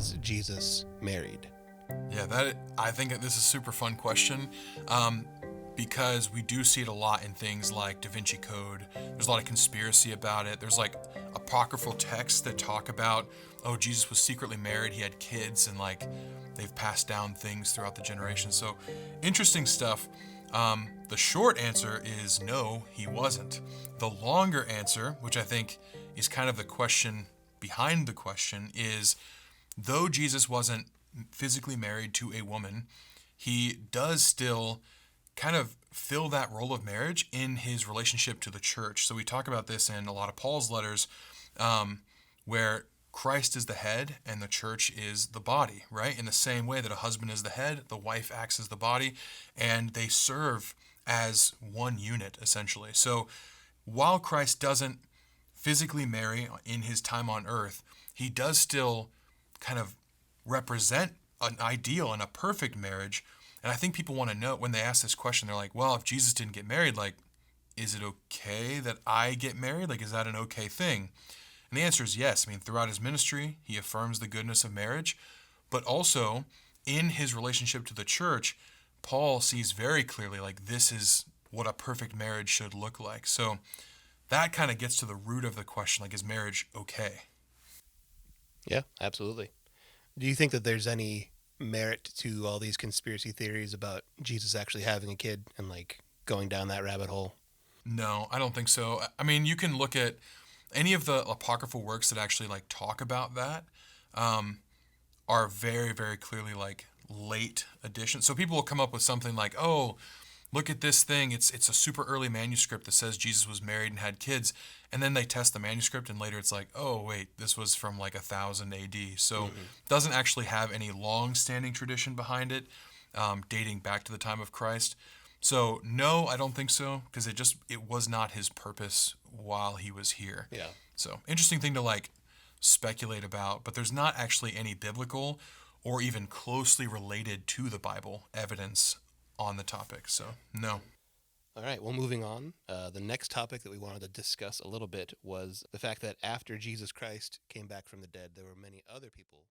was Jesus married? Yeah, I think that this is a super fun question, because we do see it a lot in things like Da Vinci Code. There's a lot of conspiracy about it. There's like apocryphal texts that talk about, oh, Jesus was secretly married, he had kids, and like they've passed down things throughout the generations. So interesting stuff. The short answer is no, he wasn't. The longer answer, which I think is kind of the question behind the question, is though Jesus wasn't physically married to a woman, he does still kind of fill that role of marriage in his relationship to the church. So we talk about this in a lot of Paul's letters, where Christ is the head and the church is the body, right? In the same way that a husband is the head, the wife acts as the body, and they serve as one unit, essentially. So while Christ doesn't physically marry in his time on earth, he does still kind of represent an ideal and a perfect marriage. And I think people want to know when they ask this question, they're like, well, if Jesus didn't get married, like, is it okay that I get married? Like, is that an okay thing? And the answer is yes. I mean, throughout his ministry, he affirms the goodness of marriage, but also in his relationship to the church, Paul sees very clearly, like, this is what a perfect marriage should look like. So that kind of gets to the root of the question, like, is marriage okay? Yeah, absolutely. Do you think that there's any merit to all these conspiracy theories about Jesus actually having a kid and like going down that rabbit hole? No, I don't think so. I mean, you can look at any of the apocryphal works that actually like talk about that, um, are very, very clearly like late additions. So people will come up with something like, "Oh, look at this thing. It's a super early manuscript that says Jesus was married and had kids," and then they test the manuscript, and later it's like, "Oh, wait, this was from like 1000 A.D." So doesn't actually have any long-standing tradition behind it, dating back to the time of Christ. So no, I don't think so, because it was not his purpose while he was here. Yeah. So interesting thing to like speculate about, but there's not actually any biblical or even closely related to the Bible evidence on the topic. So no. All right, well, moving on. The next topic that we wanted to discuss a little bit was the fact that after Jesus Christ came back from the dead, there were many other people